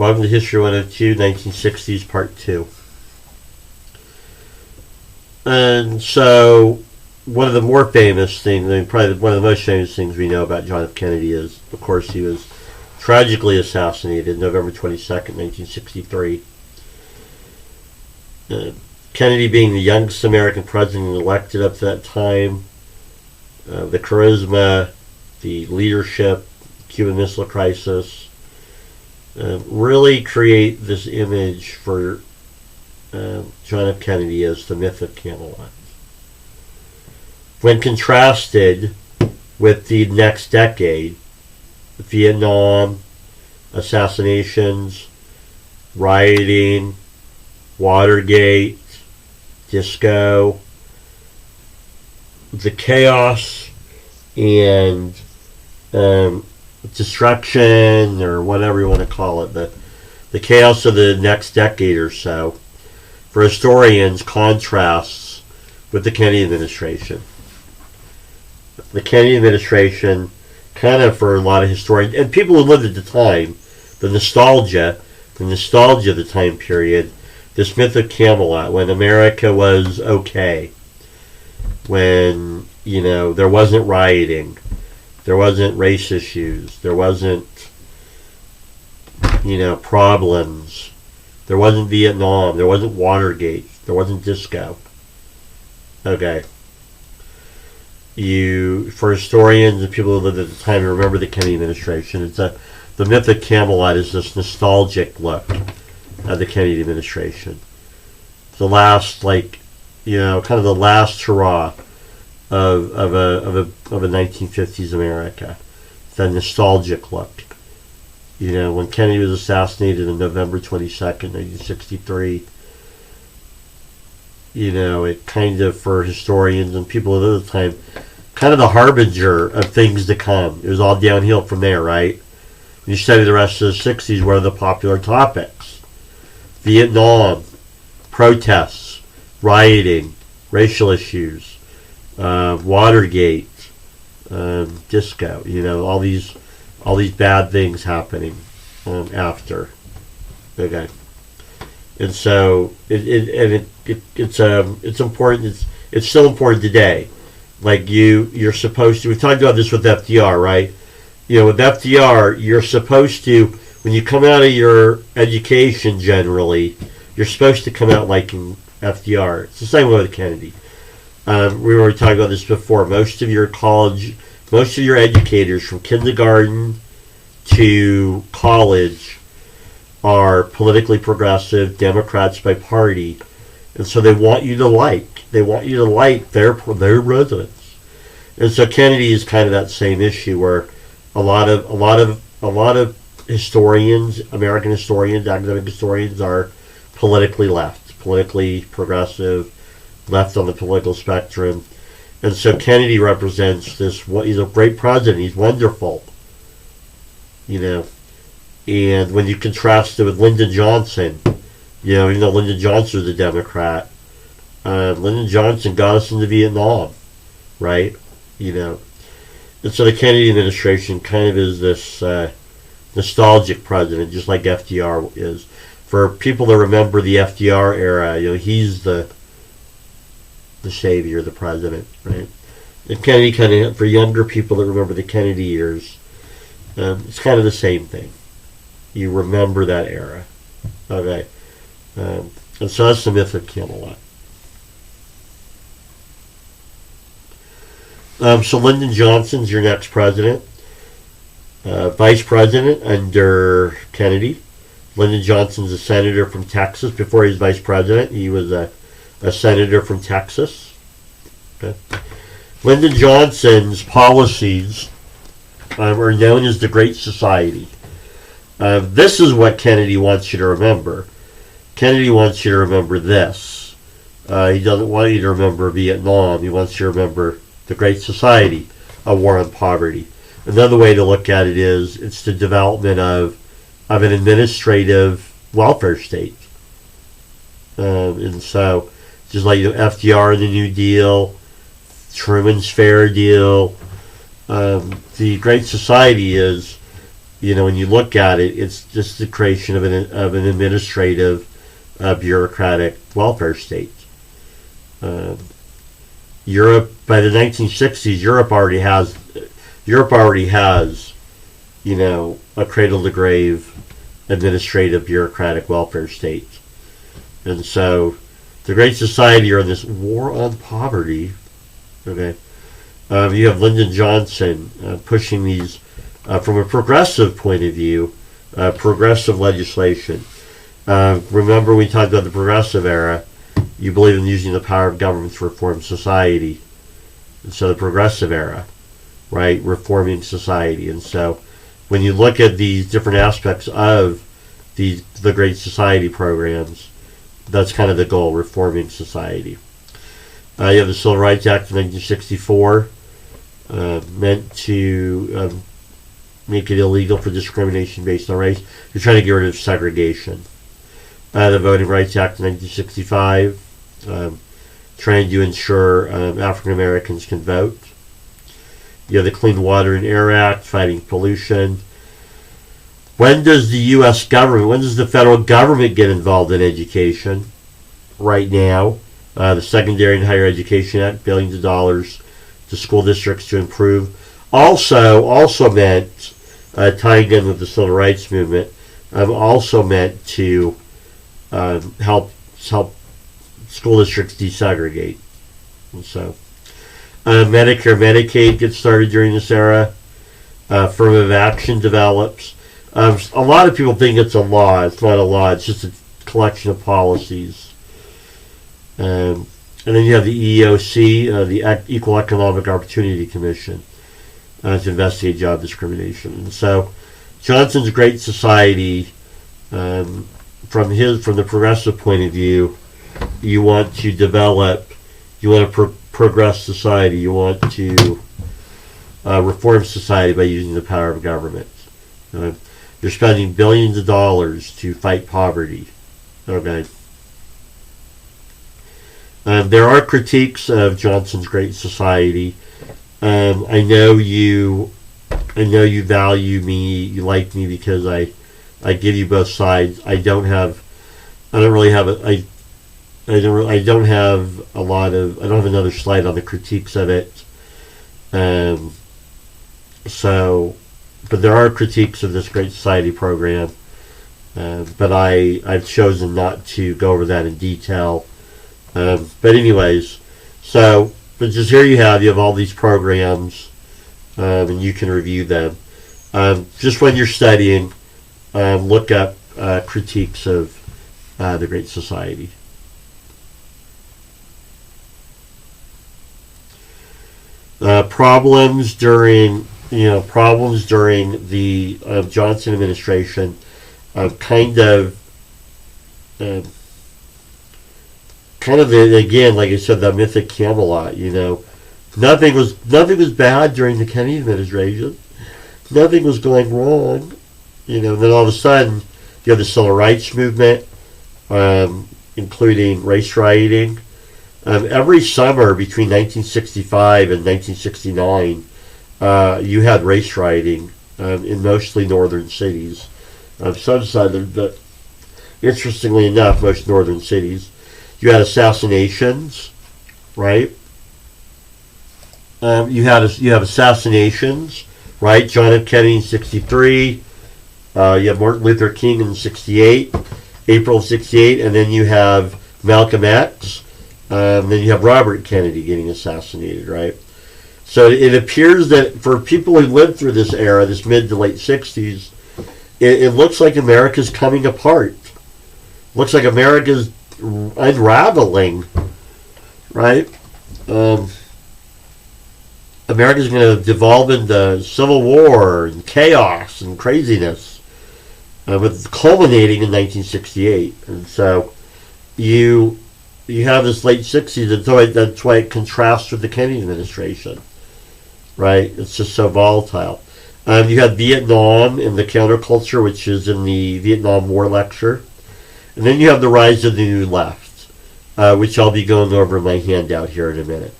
Welcome to History 102, 1960s, Part 2. And so, one of the more famous things, probably one of the most famous things we know about John F. Kennedy is, of course, he was tragically assassinated November 22nd, 1963. Kennedy being the youngest American president elected up to that time, the charisma, the leadership, Cuban Missile Crisis, really create this image for John F. Kennedy as the myth of Camelot. When contrasted with the next decade, Vietnam, assassinations, rioting, Watergate, disco, the chaos and destruction, or whatever you want to call it, the chaos of the next decade or so, for historians, contrasts with the Kennedy administration. The Kennedy administration, kind of for a lot of historians, and people who lived at the time, the nostalgia of the time period, this myth of Camelot, when America was okay, when, there wasn't rioting, there wasn't race issues, there wasn't, problems, there wasn't Vietnam, there wasn't Watergate, there wasn't disco. Okay. For historians and people who lived at the time, remember the Kennedy administration. The myth of Camelot is this nostalgic look of the Kennedy administration. The last, kind of the last hurrah of a 1950s America. That nostalgic look. When Kennedy was assassinated on November 22nd, 1963, it kind of, for historians and people at the time, kind of the harbinger of things to come. It was all downhill from there, right? When you study the rest of the 60s, what are the popular topics? Vietnam, protests, rioting, racial issues, Watergate, disco, all these bad things happening after. Okay. And so it's important. It's still important today. Like you're supposed to. We talked about this with FDR, right? With FDR, you're supposed to, when you come out of your education, generally, you're supposed to come out liking FDR. It's the same way with Kennedy. We were talking about this before. Most of your educators from kindergarten to college are politically progressive, Democrats by party, and so they want you to like their residents. And so Kennedy is kind of that same issue where a lot of historians, American historians, academic historians, are politically left, politically progressive, left on the political spectrum. And so Kennedy represents this. He's a great president. He's wonderful. And when you contrast it with Lyndon Johnson, even though Lyndon Johnson was a Democrat, Lyndon Johnson got us into Vietnam, right? And so the Kennedy administration kind of is this nostalgic president, just like FDR is. For people that remember the FDR era, he's the savior, the president, right? And Kennedy kind of, for younger people that remember the Kennedy years, it's kind of the same thing. You remember that era. Okay. And so that's the myth of Camelot. So Lyndon Johnson's your next president. Vice president under Kennedy. Lyndon Johnson's a senator from Texas. Before he was vice president, he was a senator from Texas. Okay. Lyndon Johnson's policies are known as the Great Society. This is what Kennedy wants you to remember. Kennedy wants you to remember this. He doesn't want you to remember Vietnam. He wants you to remember the Great Society, a war on poverty. Another way to look at it is it's the development of an administrative welfare state. And so, just like FDR and the New Deal, Truman's Fair Deal, the Great Society is when you look at it, it's just the creation of an administrative, bureaucratic welfare state. Europe, by the 1960s, Europe already has, a cradle to grave administrative bureaucratic welfare state. And so the Great Society are in this war on poverty. Okay. You have Lyndon Johnson pushing these, from a progressive point of view, progressive legislation. Remember we talked about the progressive era. You believe in using the power of government to reform society. And so the progressive era, right, reforming society. And so when you look at these different aspects of the Great Society programs, that's kind of the goal, reforming society. You have the Civil Rights Act of 1964, meant to make it illegal for discrimination based on race. They're trying to get rid of segregation. The Voting Rights Act of 1965, trying to ensure African Americans can vote. You have the Clean Water and Air Act, fighting pollution. When does the federal government get involved in education? Right now, the Secondary and Higher Education Act, billions of dollars to school districts to improve. Also meant, tying in with the civil rights movement, also meant to help school districts desegregate. And so, Medicare, Medicaid gets started during this era. Affirmative action develops. A lot of people think it's a law. It's not a law. It's just a collection of policies. And then you have the EEOC, the Equal Economic Opportunity Commission, to investigate job discrimination. And so, Johnson's Great Society, from the progressive point of view, you want to progress society. You want to reform society by using the power of government. You're spending billions of dollars to fight poverty. Okay. There are critiques of Johnson's Great Society. I know you value me. You like me because I give you both sides. I don't have another slide on the critiques of it. But there are critiques of this Great Society program. But I've chosen not to go over that in detail. But anyways, but just here you have all these programs, and you can review them. Just when you're studying, look up critiques of the Great Society. Problems during the Johnson administration, again, like I said, the mythic Camelot. Nothing was bad during the Kennedy administration. Nothing was going wrong. And then all of a sudden, you have the civil rights movement, including race rioting. Every summer between 1965 and 1969, you had race rioting in mostly northern cities. Some southern, but interestingly enough, most northern cities. You had assassinations, right? You have assassinations, right? John F. Kennedy in 1963. You have Martin Luther King in 1968, April of 1968, and then you have Malcolm X. Then you have Robert Kennedy getting assassinated, right? So it appears that for people who lived through this era, this mid to late 60s, it looks like America's coming apart. Looks like America's unraveling, right? America's going to devolve into civil war and chaos and craziness, with culminating in 1968. And so you have this late 60s. That's why it contrasts with the Kennedy administration, right? It's just so volatile. You have Vietnam and the counterculture, which is in the Vietnam War lecture. And then you have the rise of the New Left, which I'll be going over in my handout here in a minute.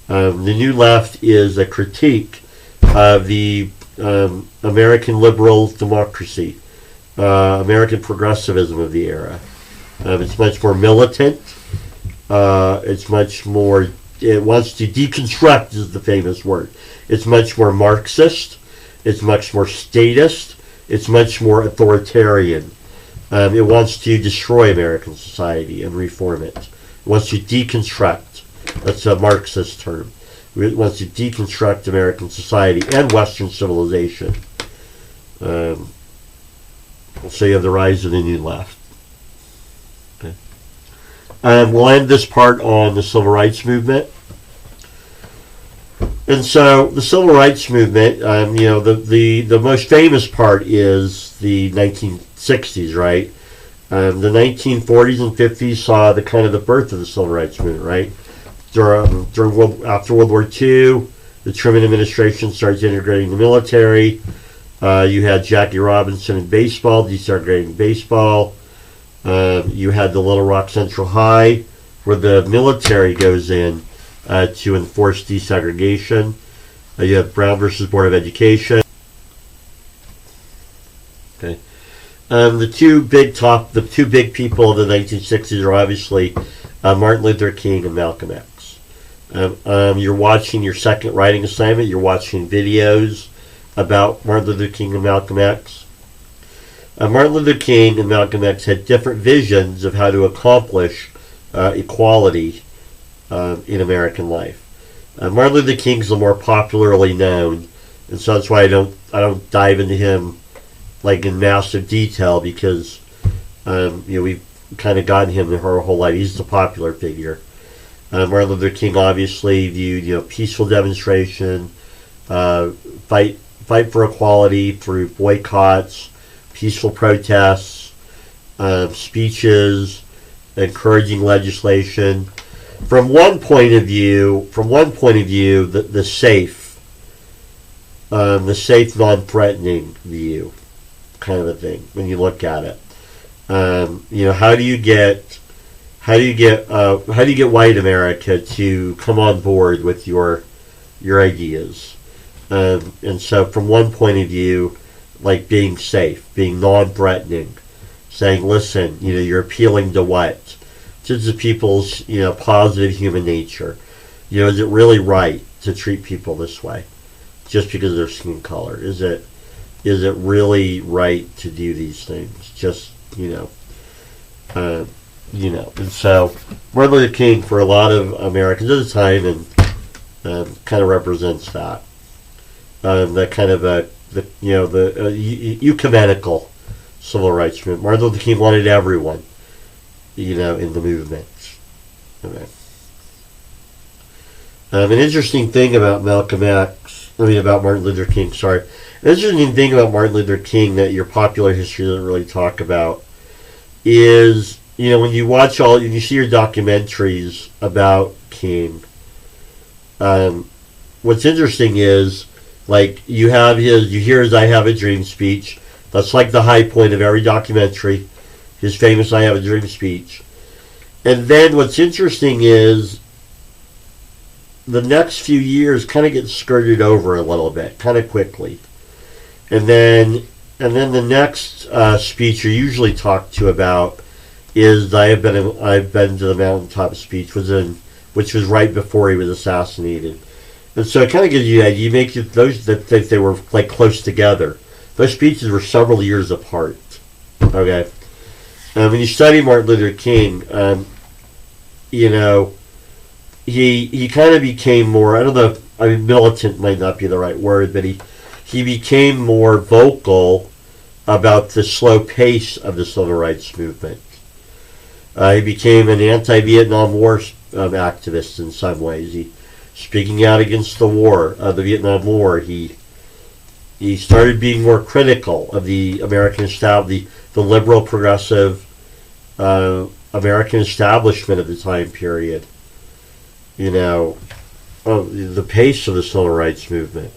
The New Left is a critique of the American liberal democracy, American progressivism of the era. It's much more militant. It's much more. It wants to deconstruct is the famous word. It's much more Marxist. It's much more statist. It's much more authoritarian. It wants to destroy American society and reform it. It wants to deconstruct. That's a Marxist term. It wants to deconstruct American society and Western civilization. So you have the rise of the New Left. Okay. We'll end this part on the Civil Rights Movement. And so the Civil Rights Movement, the most famous part is the 1960s, right? The 1940s and 50s saw the kind of the birth of the Civil Rights Movement, right? After World War II, the Truman administration starts integrating the military. You had Jackie Robinson in baseball, desegregating baseball. You had the Little Rock Central High, where the military goes in to enforce desegregation. You have Brown versus Board of Education. Okay. The two big people of the 1960s are obviously Martin Luther King and Malcolm X. You're watching your second writing assignment. You're watching videos about Martin Luther King and Malcolm X. Martin Luther King and Malcolm X had different visions of how to accomplish equality in American life. Martin Luther King's the more popularly known, and so that's why I don't dive into him like in massive detail, because we've kind of gotten him our whole life. He's the popular figure. Martin Luther King obviously viewed peaceful demonstration, fight for equality through boycotts, peaceful protests, speeches, encouraging legislation. From one point of view, the safe, non-threatening view, kind of a thing. When you look at it, how do you get white America to come on board with your ideas? And so, from one point of view, like being safe, being non-threatening, saying, listen, you're appealing to what? To the people's, positive human nature. Is it really right to treat people this way, just because of their skin color? Is it really right to do these things? Just, and so Martin Luther King, for a lot of Americans at the time, and kind of represents that. That kind of the ecumenical civil rights movement. Martin Luther King wanted everyone, in the movement. Okay. An interesting thing about about Martin Luther King, sorry. An interesting thing about Martin Luther King that your popular history doesn't really talk about is, when you watch when you see your documentaries about King, what's interesting is, like, you hear his I Have a Dream speech. That's like the high point of every documentary, his famous I Have a Dream speech. And then what's interesting is the next few years kind of get skirted over a little bit, kind of quickly. And then the next speech you're usually talked to about is I've been to the mountaintop speech, which was right before he was assassinated. And so it kind of gives you an idea. You make those that they were like close together. Those speeches were several years apart. Okay. When you study Martin Luther King, he kind of became more, I don't know, militant might not be the right word, but he became more vocal about the slow pace of the civil rights movement. He became an anti-Vietnam War activist in some ways. Speaking out against the Vietnam War, he started being more critical of the American establishment, the liberal, progressive American establishment of the time period. The pace of the civil rights movement.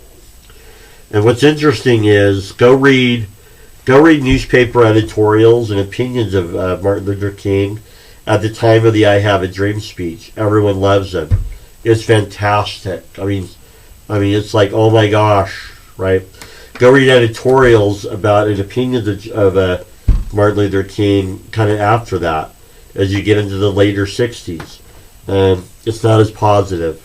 And what's interesting is go read newspaper editorials and opinions of Martin Luther King at the time of the I Have a Dream speech. Everyone loves him. It's fantastic. I mean, it's like, oh my gosh, right? go read editorials about and opinions of Martin Luther King kind of after that, as you get into the later 60s. It's not as positive.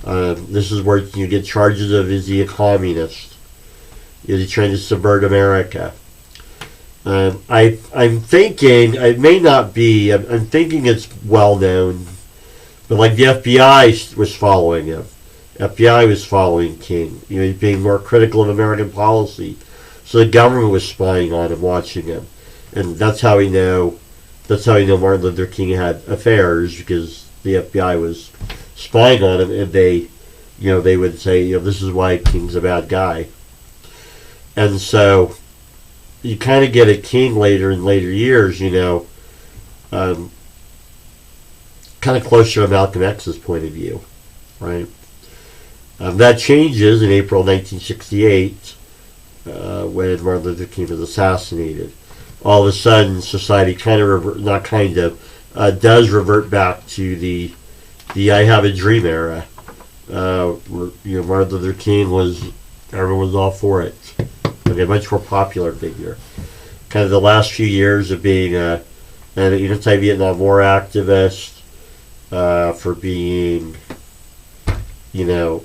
This is where you get charges of, is he a communist? Is he trying to subvert America? I'm thinking, it may not be, I'm thinking it's well known, but like the FBI was following him. FBI was following King. He's being more critical of American policy. So the government was spying on him, watching him. And that's how we know Martin Luther King had affairs, because the FBI was spying on him, and they would say, this is why King's a bad guy. And so you kind of get a King later in later years, kind of closer to Malcolm X's point of view, right? That changes in April 1968 when Martin Luther King was assassinated. All of a sudden, society does revert back to the I Have a Dream era. Martin Luther King everyone was all for it. A much more popular figure. Kind of the last few years of being an anti-Vietnam War activist, for being, a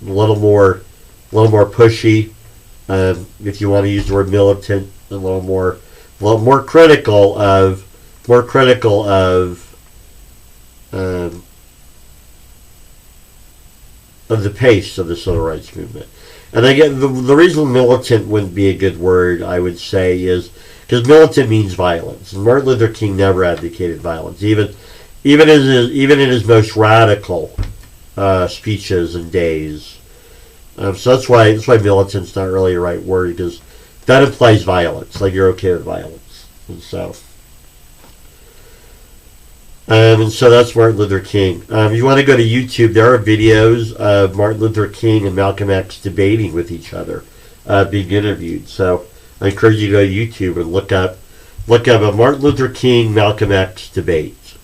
little more pushy, if you want to use the word militant, a little more critical of the pace of the civil rights movement. And again, the reason militant wouldn't be a good word, I would say, is because militant means violence, and Martin Luther King never advocated violence, even in his most radical speeches and days. So that's why militant's not really a right word, because that implies violence, like you're okay with violence, and so that's Martin Luther King. If you want to go to YouTube, there are videos of Martin Luther King and Malcolm X debating with each other, being interviewed. So I encourage you to go to YouTube and look up a Martin Luther King Malcolm X debate,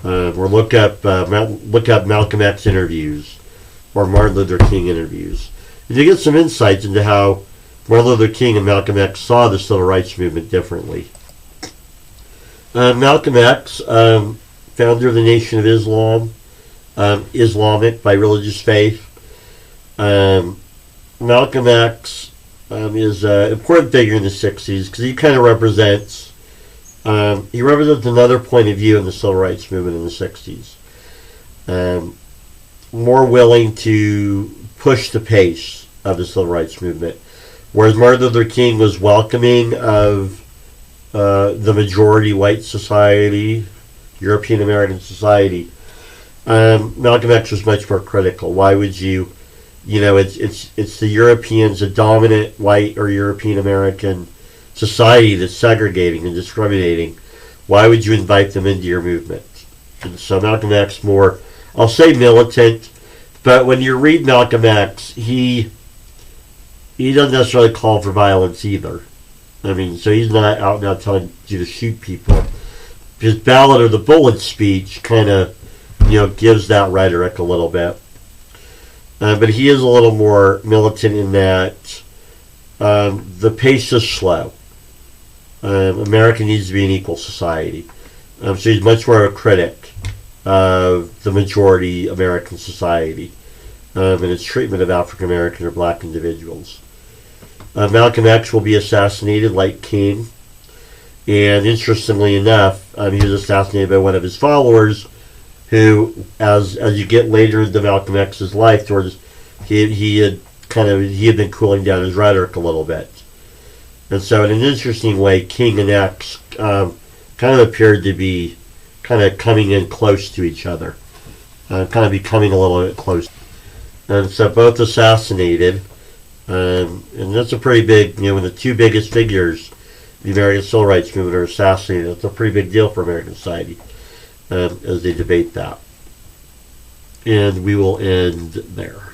or look up Malcolm X interviews or Martin Luther King interviews, and you get some insights into how Martin Luther King and Malcolm X saw the civil rights movement differently. Malcolm X, founder of the Nation of Islam, Islamic by religious faith. Malcolm X is an important figure in the 60s because he kind of represents another point of view in the civil rights movement in the 60s. More willing to push the pace of the civil rights movement, whereas Martin Luther King was welcoming of the majority white society, European American society. Malcolm X was much more critical. Why would you, it's the Europeans, the dominant white or European American society that's segregating and discriminating. Why would you invite them into your movement? And so Malcolm X more, I'll say militant, but when you read Malcolm X, he doesn't necessarily call for violence either. So he's not out now telling you to shoot people. His ballot or the bullet speech kind of, gives that rhetoric a little bit. But he is a little more militant in that the pace is slow. America needs to be an equal society. So he's much more a critic of the majority American society and its treatment of African American or black individuals. Malcolm X will be assassinated like King, and interestingly enough, he was assassinated by one of his followers, who, as you get later into Malcolm X's life, he had been cooling down his rhetoric a little bit, and so in an interesting way, King and X kind of appeared to be kind of coming in close to each other, kind of becoming a little bit close, and so both assassinated. And that's a pretty big, when the two biggest figures in the American Civil Rights Movement are assassinated, that's a pretty big deal for American society as they debate that. And we will end there.